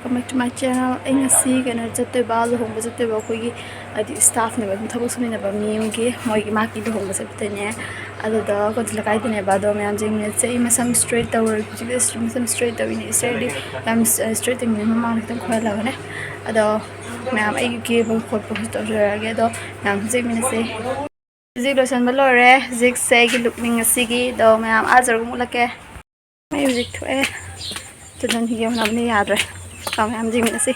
welcome back to my channel. I ngasi kana jatteba luhongba jatteba khoi adi staff ne ba thabuk suni na ba miyum gi moi gi maki luhongba sabtane adada konjila kai dine ba do myam jing ne chei masam straight tower just masam straight tower ni steady am straight ni mama tan khoi la ne ado myam ai gi ba khot po to ra ge do myam jing ne se zik lo san ba lo re zik se gi lukning ngasi gi do myam azar gu mulake music thoe Tudan hiyo na ni yadre. Kami am jing na si.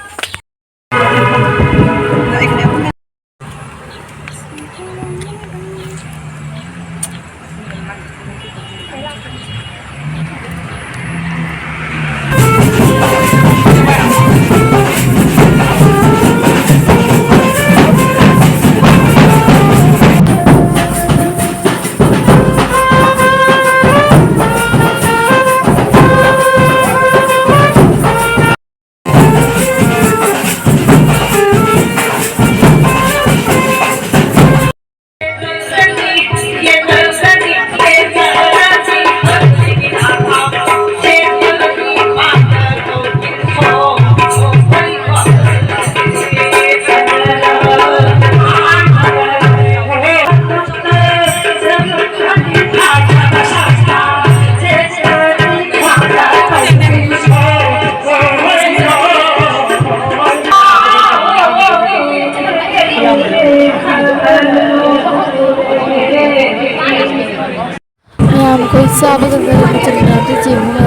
कोई साब का घर चलना तो जीवना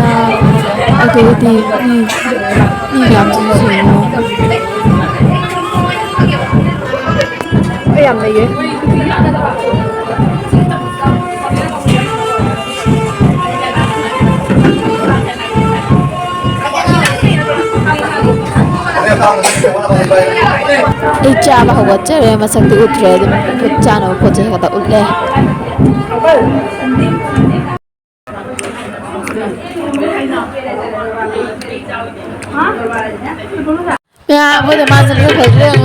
अधे दी याम जीवना याम नहीं है इच्छा बहुत चले मसक्ति उतरे चाना पहुँचे कता उल्ले ya boleh masuk ke dalam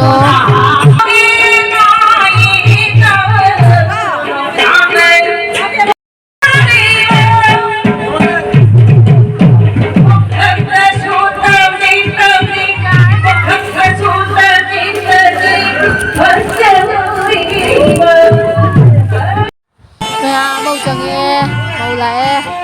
ya mau jangan mau lah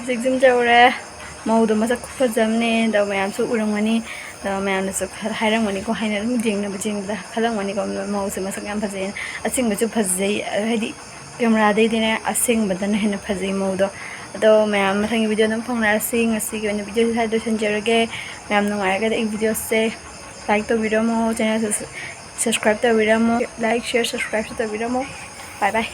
gym ꯆꯧꯔꯦ ꯃꯧꯗꯣ ꯃꯁꯛ ꯐꯖꯕꯅꯦ ꯑꯗꯣ ꯃꯌꯥꯝꯁꯨ ꯎꯔꯝꯒꯅꯤ ꯑꯗꯣ ꯃꯌꯥꯝꯅꯁꯨ ꯍꯥꯏꯔꯝꯒꯅꯤꯀꯣ ꯍꯥꯏꯅ ꯑꯗꯨꯝ ꯌꯦꯡꯕꯗ ꯈꯜꯂꯝꯒꯅꯤꯀꯣ ꯃꯧꯁꯦ ꯃꯁꯛ ꯌꯥꯝ ꯐꯖꯩ ꯑꯁꯦꯡꯕꯁꯨ ꯐꯖꯩ ꯍꯥꯏꯗꯤ ꯀꯦꯃꯦꯔꯥꯗꯩꯗꯤꯅꯦ ꯑꯁꯦꯡꯕꯗꯅ ꯍꯦꯟꯅ ꯐꯖꯩ ꯃꯧꯗꯣ ꯑꯗꯣ ꯃꯌꯥꯝ ꯃꯊꯪꯒꯤ ꯚꯤꯗꯤꯑꯣ ꯑꯗꯨꯝ ꯐꯪꯅꯔꯁꯤ ꯉꯁꯤꯒꯤ ꯑꯣꯏꯅ ꯚꯤꯗꯤꯑꯣꯁꯦ ꯁ꯭ꯋꯥꯏꯗ ꯂꯣꯏꯁꯤꯟꯖꯔꯒꯦ ꯃꯌꯥꯝ ꯅꯨꯡꯉꯥꯏꯔꯒꯗꯤ ꯑꯩ ꯚꯤꯗꯤꯑꯣꯁꯦ ꯂꯥꯏꯛ ꯇꯧꯕꯤꯔꯝꯃꯣ ꯆꯦꯅꯦꯜꯁꯦ ꯁꯕꯁꯀ꯭ꯔꯥꯏꯕ ꯇꯧꯕꯤꯔꯝꯃꯣ ꯂꯥꯏꯛ ꯁꯤꯌꯔ ꯁꯕꯁꯀ꯭ꯔꯥꯏꯕꯁꯨ ꯇꯧꯕꯤꯔꯝꯃꯣ ꯕꯥꯏ ꯕꯥꯏ